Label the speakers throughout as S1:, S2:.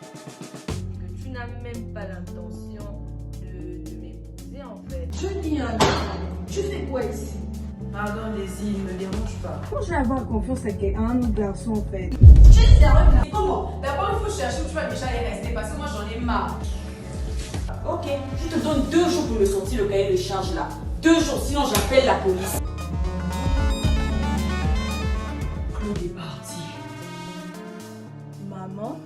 S1: Que tu n'as même pas l'intention de m'épouser en fait.
S2: Je dis un truc. Tu fais quoi ici?
S1: Pardon Daisy, il me dérange pas.
S2: Comment je vais avoir confiance avec un autre garçon en fait?
S3: Tu es sérieux là? Comment? D'abord il faut chercher où tu vas déjà y rester parce que moi j'en ai marre. Ok, je te donne 2 jours pour me sortir le cahier de charge là. 2 jours, sinon j'appelle la police. Claude est parti.
S1: Maman?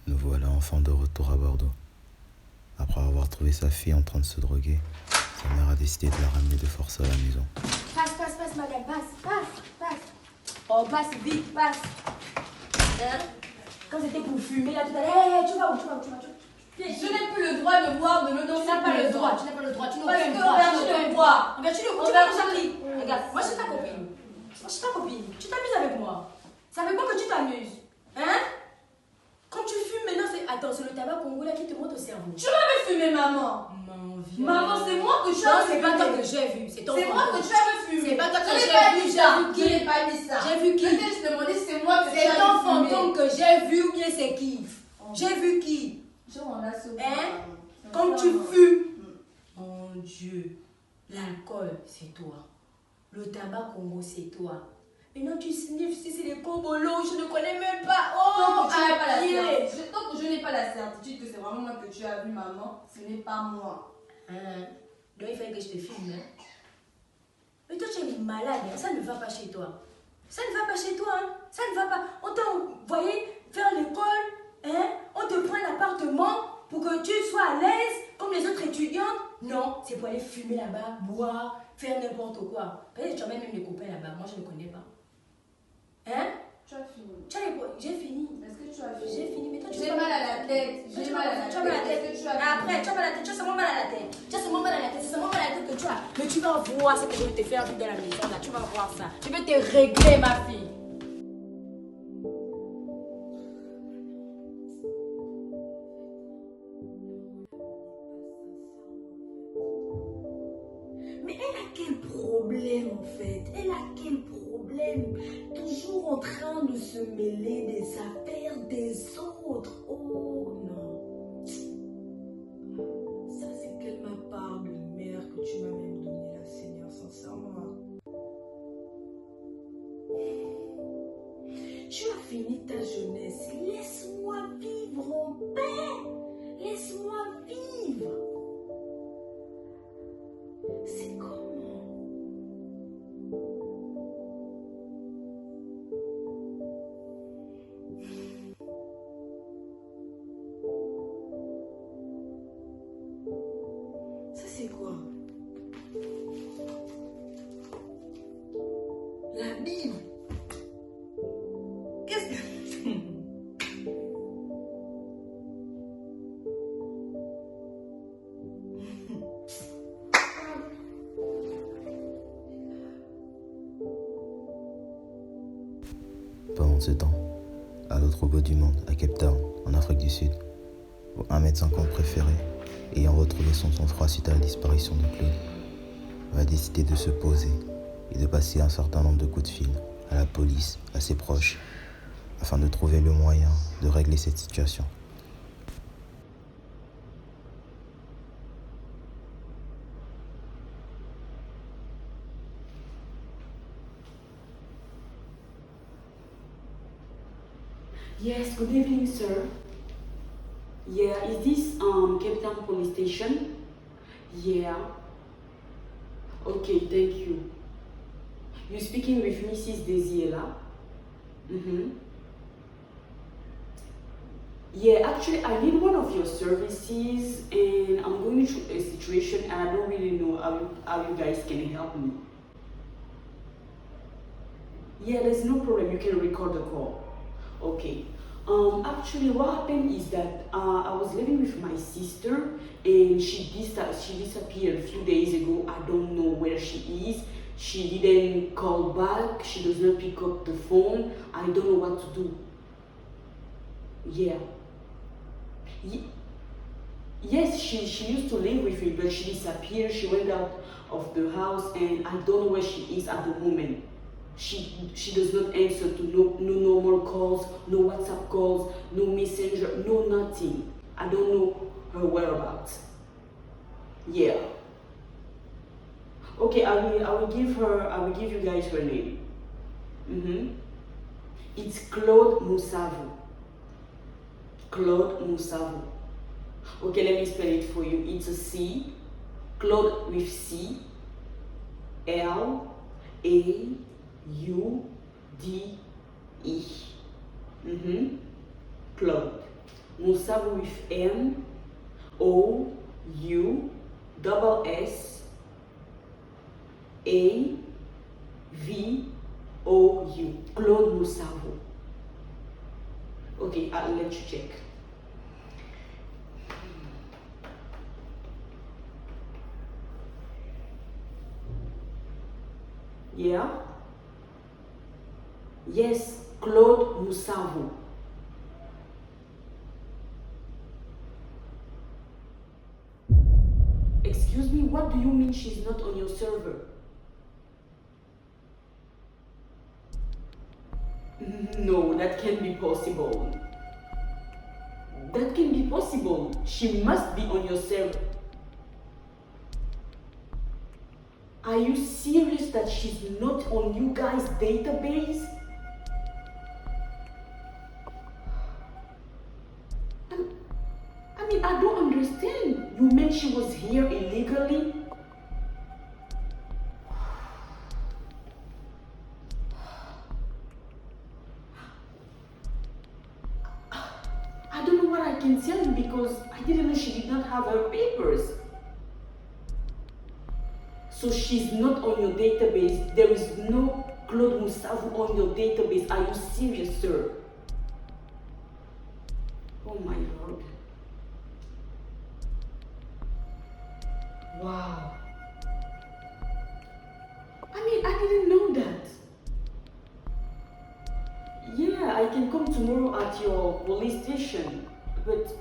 S4: Nous voilà enfin de retour à Bordeaux. Après avoir trouvé sa fille en train de se droguer, sa mère a décidé de la ramener de force à la maison.
S5: Passe, madame, passe. Oh, passe vite, passe. Hein? Quand c'était pour fumer là tout à l'heure, hey, tu vas où?
S3: Je n'ai plus le droit de boire de l'eau.
S5: Tu n'as pas le droit, tu n'as pas le droit, tu n'as aucun droit.
S3: Regarde, tu bois.
S5: Regarde, tu
S3: Regarde,
S5: vas Regarde, moi je suis ta copine. Tu t'amuses avec moi. Ça fait quoi que tu t'amuses? Hein? Quand tu fumes maintenant, c'est le tabac congolais qui te monte au cerveau.
S3: Tu m'avais fumé, maman. Maman, c'est moi que tu as
S5: Non, c'est pas toi que j'ai vu, c'est ton
S3: C'est moi que tu avais fumé.
S5: C'est pas toi que
S3: Je n'ai
S5: j'ai
S3: pas
S5: vu,
S3: dit
S5: j'ai
S3: ça.
S5: vu qui?
S3: Je n'ai pas dit ça.
S5: J'ai vu qui?
S3: Je t'ai demandé si c'est moi que tu
S5: C'est
S3: as
S5: ton
S3: fumé.
S5: fantôme que j'ai vu ou bien c'est qui? J'ai vu qui? Hein? Quand tu fumes, mon Dieu, l'alcool, c'est toi. Le tabac Congo, c'est toi. Maintenant, tu sniffes si c'est des cobolos, je ne connais même pas. Oh,
S3: Tant que tu n'as pas la
S5: pied.
S3: certitude, tant que je n'ai pas la certitude que c'est vraiment moi que tu as vu, maman, ce n'est pas moi.
S5: Donc, il fallait que je te filme. Hein? Mais toi, tu es malade, hein? Ça ne va pas chez toi. Ça ne va pas chez toi. Hein? Ça ne va pas. On t'a envoyé faire l'école. Hein? On te prend un appartement pour que tu sois à l'aise comme les autres étudiantes. Non, c'est pour aller fumer là-bas, boire, faire n'importe quoi. Peut-être que tu amènes même des copains là-bas. Moi, je ne connais pas. Hein?
S3: Tu as fini.
S5: J'ai fini.
S3: Est-ce que tu as fini?
S5: J'ai fini, mais toi tu
S3: J'ai
S5: vas-
S3: mal à la tête.
S5: Tu
S3: J'ai
S5: vas-
S3: mal à la
S5: tu as mal à la
S3: tête.
S5: tête.
S3: Est-ce que tu as
S5: Après, tu as mal à la tête, tu as seulement mal à la tête. Tu as seulement mal à la tête, c'est seulement mal à la tête que tu as. Mais tu vas voir ce que je vais te faire vivre dans la maison là. Tu vas voir ça. Je vais te régler, ma fille.
S2: Mais elle a quel problème en fait? Elle a quel problème? Toujours en train de se mêler des affaires des autres. Oh non. Ça c'est quelle ma part de mère que tu m'as même donné là, Seigneur, sincèrement. Tu as fini ta jeunesse. Laisse-moi vivre en paix. Laisse-moi vivre. C'est comment? Ça c'est quoi? La Bible. Qu'est-ce que...
S4: Pendant ce temps, à l'autre bout du monde, à Cape Town, en Afrique du Sud, où un médecin compte préféré, ayant retrouvé son sang-froid suite à la disparition de Claude, va décider de se poser et de passer un certain nombre de coups de fil à la police, à ses proches, afin de trouver le moyen de régler cette situation.
S6: Yes, good evening, sir. Yeah, is this Cape Town Police Station? Yeah. Okay, thank you. You're speaking with Mrs. Desiela? Mm-hmm. Yeah, actually, I need one of your services, and I'm going through a situation, and I don't really know how you guys can help me. Yeah, there's no problem. You can record the call. Okay. Actually, what happened is that I was living with my sister, and she disappeared a few days ago. I don't know where she is. She didn't call back. She does not pick up the phone. I don't know what to do. Yeah. Yes, she used to live with me, but she disappeared. She went out of the house, and I don't know where she is at the moment. She does not answer to no normal calls, no WhatsApp calls, no messenger, no nothing. I don't know her whereabouts. Yeah. Okay, I will give you guys her name. It's Claude Moussavou. Claude Moussavou. Okay, let me spell it for you. It's a C, Claude with C, L, A, U, D, E. Claude. Moussavou with M, O, U, double S, A, V, O, U. Claude Moussavou. Okay, I'll let you check. Yeah? Yes, Claude Moussavou. Excuse me, what do you mean she's not on your server? No, that can't be possible. That can be possible. She must be on your server. Are you serious that she's not on you guys' database? I mean, I don't understand. You meant she was here illegally? I don't know what I can tell you because I didn't know she did not have her papers. So she's not on your database. There is no Claude Moussavou on your database. Are you serious, sir? Oh my Lord. Wow. I mean, I didn't know that. Yeah, I can come tomorrow at your police station, but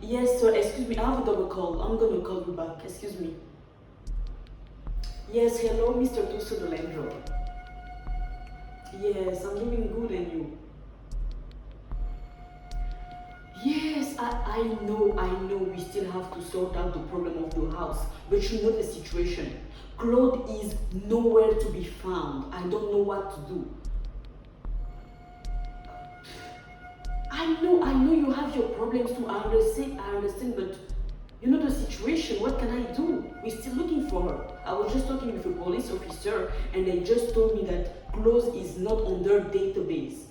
S6: yes, sir, excuse me, I have a double call. I'm gonna call you back, excuse me. Yes, hello, Mr. Tuso Dolendro. Yes, I'm doing good, and you? Yes, I know we still have to sort out the problem of the house, but you know the situation. Claude is nowhere to be found. I don't know what to do. I know you have your problems too. I understand, but you know the situation. What can I do? We're still looking for her. I was just talking with a police officer, and they just told me that Claude is not on their database.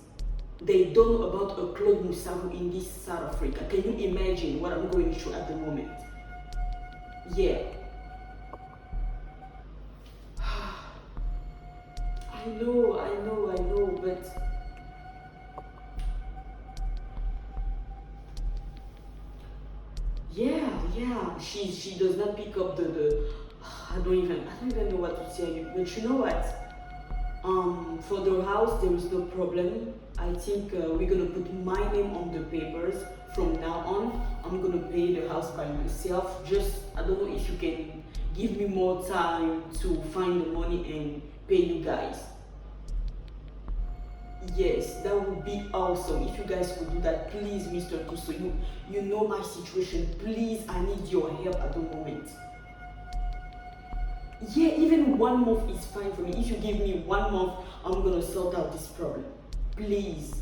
S6: They don't know about a Claude Moussavou in this South Africa. Can you imagine what I'm going through at the moment? Yeah. I know, but yeah, she does not pick up the I don't even know what to tell you. But you know what? For the house there is no problem. I think we're gonna put my name on the papers from now on. I'm gonna pay the house by myself. Just I don't know if you can give me more time to find the money and pay you guys. Yes, that would be awesome if you guys could do that. Please, Mr. Tuso, you know my situation. Please, I need your help at the moment. Yeah, even 1 month is fine for me. If you give me 1 month, I'm gonna sort out this problem. Please.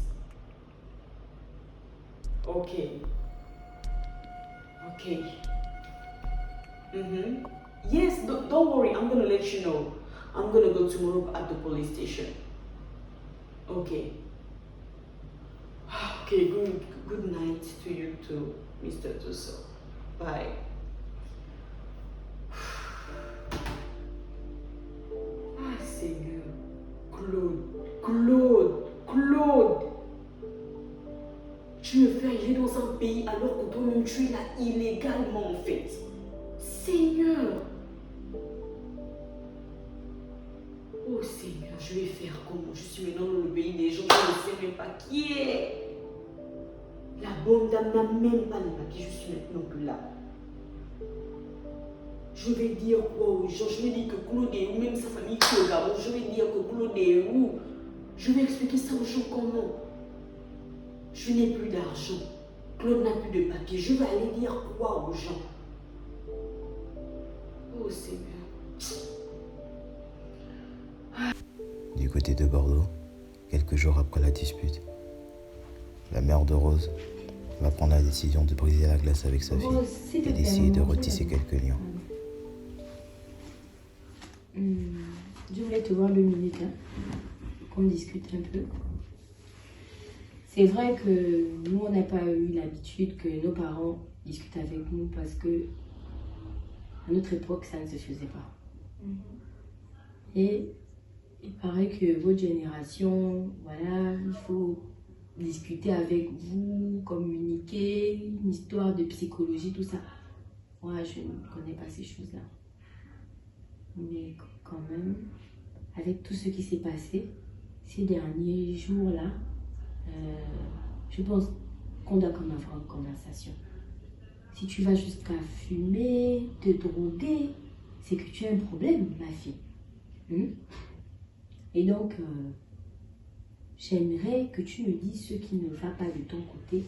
S6: Okay. Yes, don't worry. I'm gonna let you know. I'm gonna go tomorrow at the police station. Okay. Okay, good night to you too, Mr. Tuso. Bye. Ah, Seigneur. Claude. Tu me fais aller dans un pays alors que toi-même tu es là illégalement en fait. Seigneur. comment? Je suis maintenant dans le pays des gens, je ne sais même pas qui est. La bonne dame n'a même pas les papiers, je suis maintenant plus là. Je vais dire quoi aux gens? Je vais dire que Claude est où? Même sa famille qui est au Gabon, je vais dire que Claude est où? Je vais expliquer ça aux gens comment? Je n'ai plus d'argent. Claude n'a plus de papier. Je vais aller dire quoi aux gens? Oh Seigneur.
S4: Du côté de Bordeaux, quelques jours après la dispute, la mère de Rose va prendre la décision de briser la glace avec sa fille et d'essayer de retisser quelques liens.
S5: Je voulais te voir 2 minutes, hein, qu'on discute un peu. C'est vrai que nous, on n'a pas eu l'habitude que nos parents discutent avec nous parce que à notre époque, ça ne se faisait pas. Et il paraît que votre génération, voilà, il faut discuter avec vous, communiquer, une histoire de psychologie, tout ça. Moi, je ne connais pas ces choses-là. Mais quand même, avec tout ce qui s'est passé ces derniers jours-là, je pense qu'on doit quand même avoir une conversation. Si tu vas jusqu'à fumer, te droguer, c'est que tu as un problème, ma fille. Et donc, j'aimerais que tu me dises ce qui ne va pas de ton côté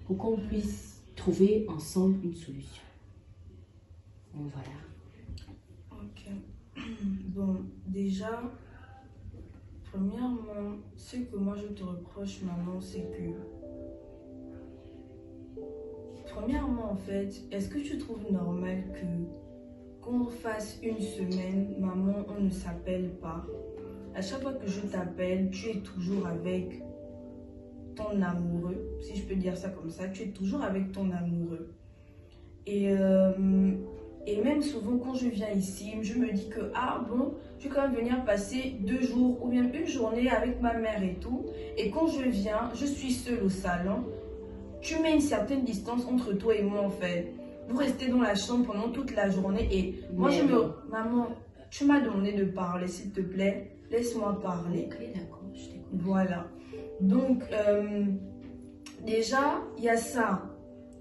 S5: pour qu'on puisse trouver ensemble une solution. Donc voilà.
S2: Ok. Bon, déjà, premièrement, ce que moi je te reproche, maman, c'est que... Premièrement, en fait, est-ce que tu trouves normal que qu'on fasse une semaine, maman, on ne s'appelle pas? À chaque fois que je t'appelle, tu es toujours avec ton amoureux, si je peux dire ça comme ça, tu es toujours avec ton amoureux. Et même souvent quand je viens ici, je me dis que, ah bon, je vais quand même venir passer 2 jours ou bien une journée avec ma mère et tout. Et quand je viens, je suis seule au salon. Tu mets une certaine distance entre toi et moi en fait. Vous restez dans la chambre pendant toute la journée et moi je me... Maman, tu m'as demandé de parler s'il te plaît. Laisse-moi parler.
S5: Ok, d'accord, je t'écoute.
S2: Voilà. Donc, déjà, il y a ça.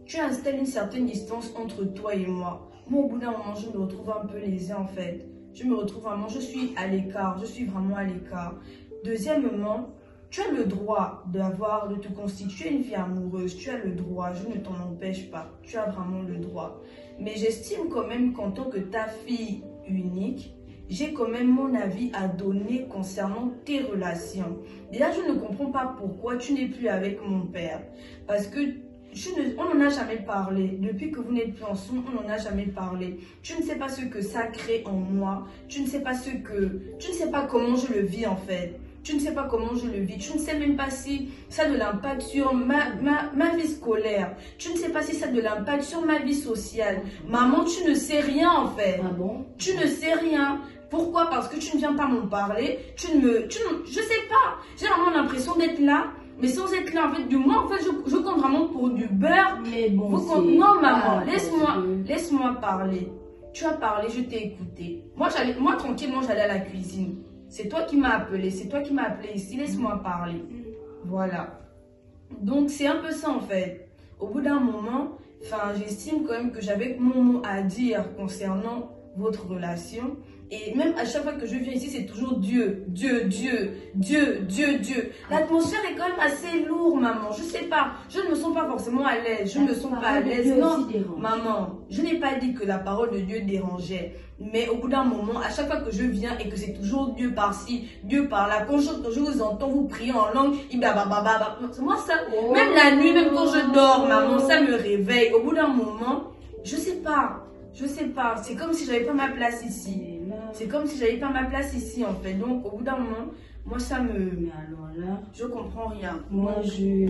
S2: Tu installes une certaine distance entre toi et moi. Moi, au bout d'un moment, je me retrouve un peu lésée en fait. Je me retrouve vraiment, je suis à l'écart. Je suis vraiment à l'écart. Deuxièmement, tu as le droit de te constituer une vie amoureuse. Tu as le droit, je ne t'en empêche pas. Tu as vraiment le droit. Mais j'estime quand même qu'en tant que ta fille unique, j'ai quand même mon avis à donner concernant tes relations. Déjà, je ne comprends pas pourquoi tu n'es plus avec mon père. Parce que on n'en a jamais parlé. Depuis que vous n'êtes plus ensemble, on n'en a jamais parlé. Tu ne sais pas ce que ça crée en moi. Tu ne sais pas comment je le vis en fait. Tu ne sais pas comment je le vis. Tu ne sais même pas si ça a de l'impact sur ma vie scolaire. Tu ne sais pas si ça a de l'impact sur ma vie sociale. Maman, tu ne sais rien en fait.
S5: Ah bon?
S2: Tu ne sais rien. Pourquoi? Parce que tu ne viens pas m'en parler. Je sais pas. J'ai vraiment l'impression d'être là. Mais sans être là, en fait, du moins, en fait, je compte vraiment pour du beurre.
S5: Mais bon,
S2: non, maman, laisse-moi parler. Tu as parlé, je t'ai écouté. Moi, tranquillement, j'allais à la cuisine. C'est toi qui m'as appelé, ici, laisse-moi parler. Voilà. Donc, c'est un peu ça, en fait. Au bout d'un moment, j'estime quand même que j'avais mon mot à dire concernant votre relation. Et même à chaque fois que je viens ici, c'est toujours Dieu. L'atmosphère est quand même assez lourde, maman. Je sais pas. Je ne me sens pas forcément à l'aise. Je ne me sens pas à l'aise. Non, maman, je n'ai pas dit que la parole de Dieu dérangeait. Mais au bout d'un moment, à chaque fois que je viens et que c'est toujours Dieu par-ci, Dieu par-là, quand je vous entends vous prier en langue, moi ça, même la nuit, même quand je dors, maman, ça me réveille. Au bout d'un moment, je sais pas. C'est comme si j'avais pas ma place ici. En fait. Donc, au bout d'un moment, moi, ça me...
S5: Mais alors là...
S2: Je comprends rien.
S5: Moi, si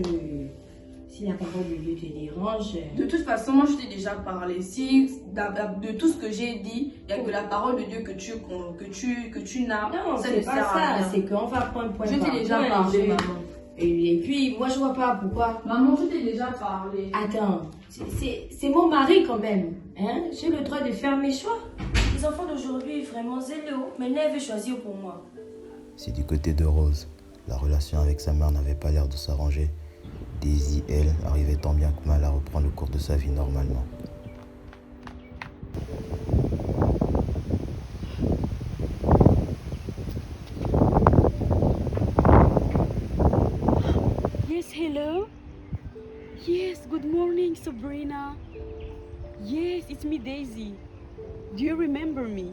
S5: la parole de Dieu te dérange...
S2: De toute façon, moi, je t'ai déjà parlé. Si, de tout ce que j'ai dit, il n'y a que la parole de Dieu que tu n'as.
S5: Non, c'est pas ça. C'est qu'on va prendre point par point.
S2: Je t'ai déjà parlé, maman.
S5: Et puis, moi, je vois pas pourquoi...
S2: Maman, je t'ai déjà parlé.
S5: Attends, c'est mon mari quand même. Hein? J'ai le droit de faire mes choix. Les enfants d'aujourd'hui, vraiment zélés. Maintenant, elle veut choisir pour moi.
S4: Si du côté de Rose, la relation avec sa mère n'avait pas l'air de s'arranger, Daisy, elle, arrivait tant bien que mal à reprendre le cours de sa vie normalement.
S6: Yes, hello? Yes, good morning, Sabrina. Yes, it's me, Daisy. Do you remember me?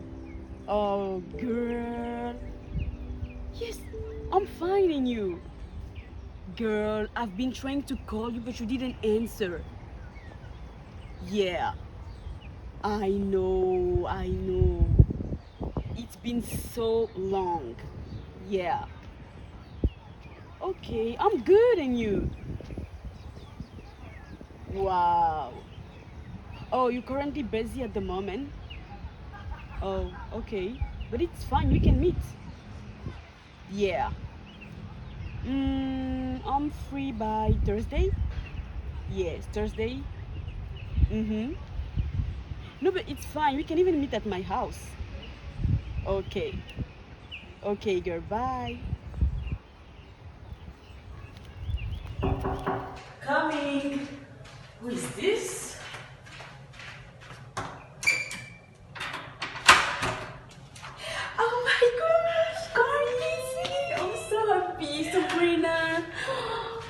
S6: Oh, girl. Yes, I'm finding you. Girl, I've been trying to call you, but you didn't answer. Yeah, I know, I know. It's been so long. Yeah. Okay, I'm good, and you? Wow. Oh, you're currently busy at the moment? Oh, okay. But it's fine, we can meet. Yeah. I'm free by Thursday? Yes, Thursday. Mm-hmm. No, but it's fine. We can even meet at my house. Okay. Okay, girl. Bye.
S3: Coming. Who is this? Oh my gosh, Carly, I'm so happy, Sabrina.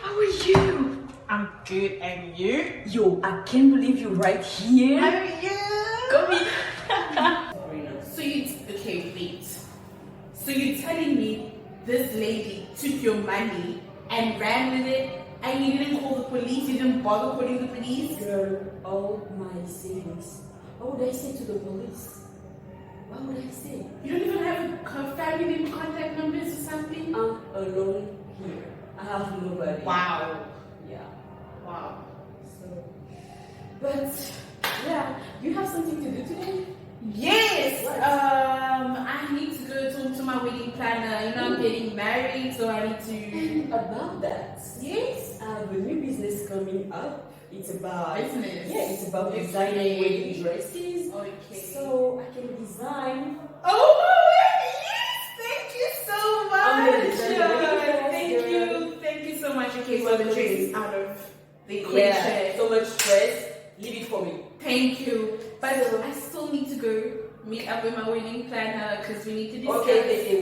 S3: How are you? I'm good, and you? Yo, I can't believe you're right here. How are you? Come in.
S7: So okay, wait. So you're telling me this lady took your money and ran with it, and you didn't call the police? You didn't bother calling the police?
S3: Girl, all my savings. What would I say to the police? What would I say?
S7: You don't even have a family name, contact numbers or something?
S3: I'm alone here. I have nobody.
S7: Wow.
S3: Yeah.
S7: Wow.
S3: So, but yeah, you have something to do today?
S7: Yes.
S3: What?
S7: I need to go talk to my wedding planner. You know, I'm getting married, so I need to.
S3: About that,
S7: Yes.
S3: I have a new business coming up. It's about
S7: Business.
S3: Yeah, it's about
S7: Okay.
S3: designing wedding dresses.
S7: Okay.
S3: So I can design.
S7: Oh my word! Yes. Thank you so much.
S3: I'm gonna design the wedding dress,
S7: Thank
S3: girl.
S7: you. Thank you so much. Okay, so the dress is out of the
S3: Yeah,
S7: equation.
S3: so much stress. Leave it for me.
S7: Thank you. But
S3: So-
S7: I still need to go meet up with my wedding planner because we need to discuss.
S3: Okay, wait.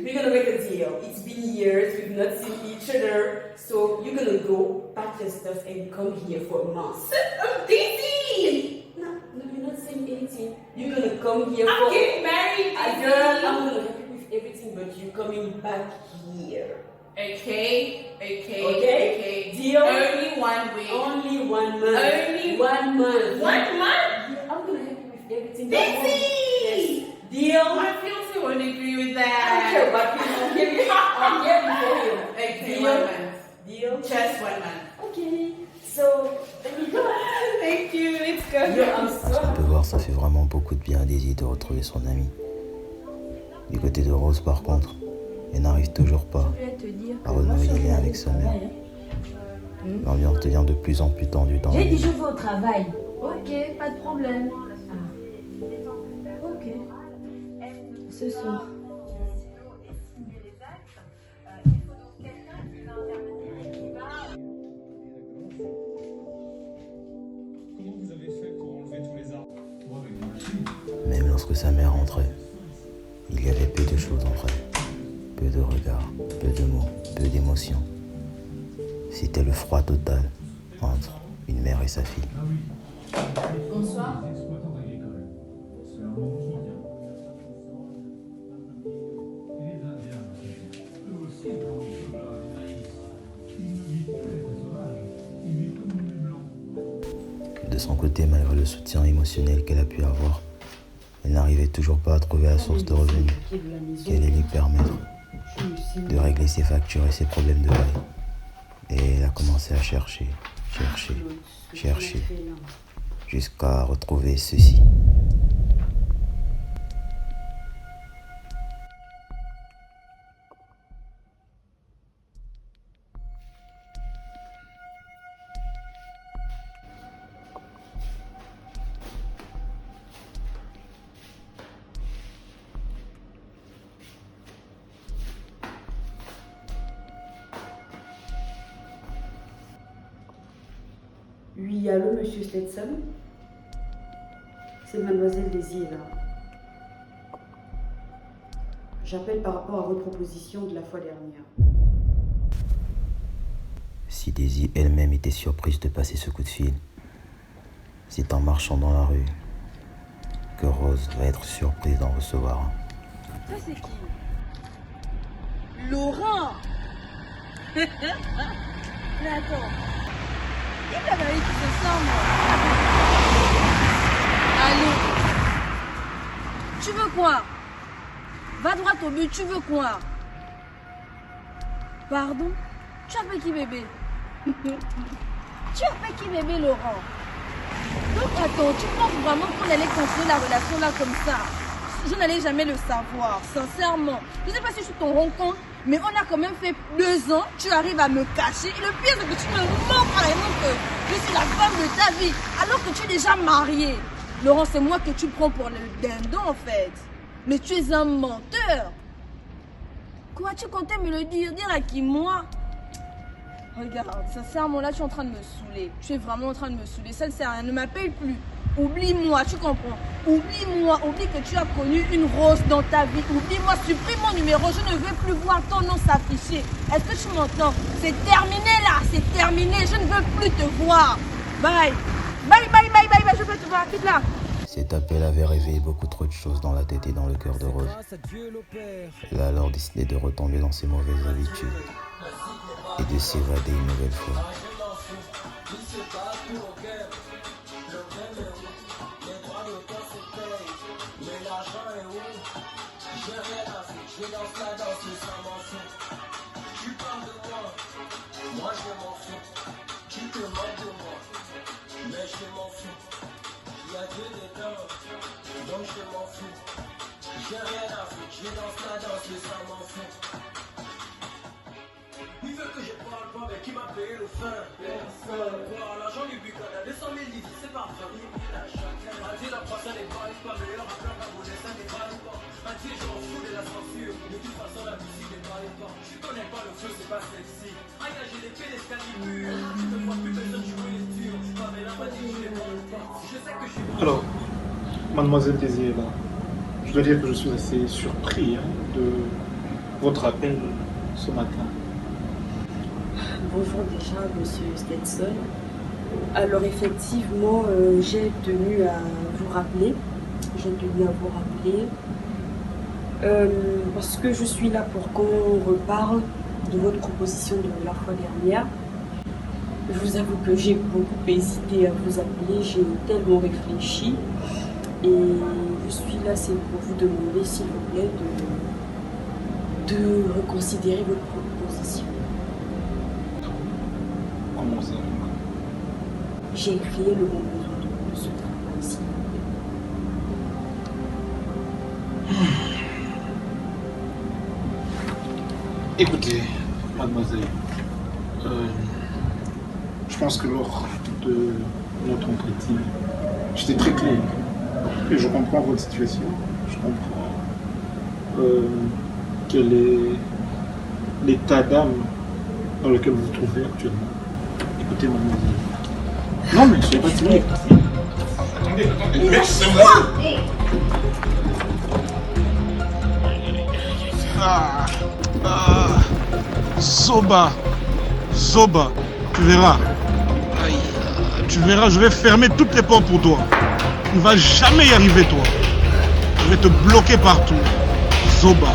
S3: We're gonna make a deal. It's been years, we've not seen each other. So you're gonna go pack your stuff and come here for a month.
S7: I'm busy.
S3: No, you're not saying anything. You're gonna come here
S7: I'm
S3: for
S7: getting married.
S3: a girl. I'm gonna help you with everything, but you're coming back here.
S7: Okay.
S3: Okay. Deal?
S7: Only 1 week.
S3: Only 1 month.
S7: Only
S3: 1 month.
S7: 1 month.
S3: Yeah, I'm gonna help you with everything.
S7: Busy.
S3: Yes. Deal?
S7: My fiance won't agree with
S3: I don't care
S7: that.
S3: about you. I'm here before you.
S7: Okay,
S3: Deal?
S7: 1 month.
S3: Deal?
S7: Just 1 month.
S3: Okay. So, let me go.
S7: Thank you. Let's go.
S3: Yo, I'm so
S4: On peut voir, ça fait vraiment beaucoup de bien à Daisy de retrouver son amie. Du côté de Rose, par contre, elle n'arrive toujours pas
S5: Je vais te dire
S4: à renouer les liens avec sa mère. L'ambiance devient de plus en plus tendue dans la
S5: J'ai dit je
S4: maison.
S5: vais au travail. Ok, pas de problème. Ah. Ok. Ce soir.
S4: Même lorsque sa mère entrait, il y avait peu de choses entre elles. Peu de regards, peu de mots, peu d'émotions. C'était le froid total entre une mère et sa fille.
S7: Bonsoir.
S4: De son côté, malgré le soutien émotionnel qu'elle a pu avoir, elle n'arrivait toujours pas à trouver la source de revenus qui allait lui permettre de régler ses factures et ses problèmes de bail. Et elle a commencé à chercher, jusqu'à retrouver ceci.
S6: Oui, allô, monsieur Stetson? C'est mademoiselle Daisy là. J'appelle par rapport à votre proposition de la fois dernière.
S4: Si Daisy elle-même était surprise de passer ce coup de fil, c'est en marchant dans la rue que Rose va être surprise d'en recevoir un.
S5: Ça, c'est qui? Laurent. Mais attends. Il a qui se sent, moi. Allô? Tu veux quoi? Va droit au but, tu veux quoi? Pardon? Tu as fait qui, bébé? Tu as fait qui, bébé, Laurent? Donc attends, tu penses vraiment qu'on allait continuer la relation là comme ça? Je n'allais jamais le savoir, sincèrement. Je ne sais pas si je suis ton rond compte, mais on a quand même fait 2 ans, tu arrives à me cacher. Et le pire, c'est que tu me mens carrément que je suis la femme de ta vie, alors que tu es déjà mariée. Laurent, c'est moi que tu prends pour le dindon en fait. Mais tu es un menteur. Quoi, tu comptais me le dire? Dire à qui, moi? Regarde, sincèrement, là, tu es en train de me saouler. Tu es vraiment en train de me saouler. Ça ne sert à rien. Ne m'appelle plus. Oublie-moi, tu comprends? Oublie-moi. Oublie que tu as connu une Rose dans ta vie. Oublie-moi, supprime mon numéro. Je ne veux plus voir ton nom s'afficher. Est-ce que tu m'entends? C'est terminé là. C'est terminé. Je ne veux plus te voir. Bye. Bye, bye, bye, bye, bye. Je veux te voir. Quitte là.
S4: Cet appel avait réveillé beaucoup trop de choses dans la tête et dans le cœur de Rose. Elle a alors décidé de retomber dans ses mauvaises habitudes et de s'évader une nouvelle fois.
S8: Donc je m'en fous, j'ai rien à foutre, je danse la danse, mais ça m'en fout. Il veut que je parle pas, mais qui m'a payé le fin? Personne. Quoi, l'argent du bicon, à 200 000 livres, c'est pas famille, il a chacun. A dit la prochaine n'est pas meilleur, à plein d'abonnés, ça n'est pas le temps. A dit je m'en fous de la censure, de toute façon la musique n'est pas le temps. Je connais pas le feu, c'est pas sexy. Aïe, j'ai les pieds, les scalibures. Tu me vois plus personne, je veux les durs. Je pas, mais là, pas dit que je l'ai pas le temps. Je sais que je suis bon.
S9: Alors, mademoiselle Daisy est là. Je dois dire que je suis assez surpris de votre appel ce matin.
S6: Bonjour déjà, monsieur Stetson. Alors effectivement, j'ai tenu à vous rappeler. Parce que je suis là pour qu'on reparle de votre proposition de la fois dernière. Je vous avoue que j'ai beaucoup hésité à vous appeler, j'ai tellement réfléchi. Et je suis là, c'est pour vous demander, s'il vous plaît, de reconsidérer votre proposition.
S9: Comment ça?
S6: J'ai créé le bon besoin de ce travail-ci.
S9: Écoutez, mademoiselle, je pense que lors de notre entretien, j'étais très clair. Et je comprends votre situation. Je comprends quel est l'état d'âme dans lequel vous vous trouvez actuellement. Écoutez, mademoiselle. Non, mais je ne suis pas timide. Attendez. Laissez-moi!
S10: Zoba, tu verras. Tu verras, je vais fermer toutes les portes pour toi. Tu ne vas jamais y arriver, toi. Je vais te bloquer partout. Zoba.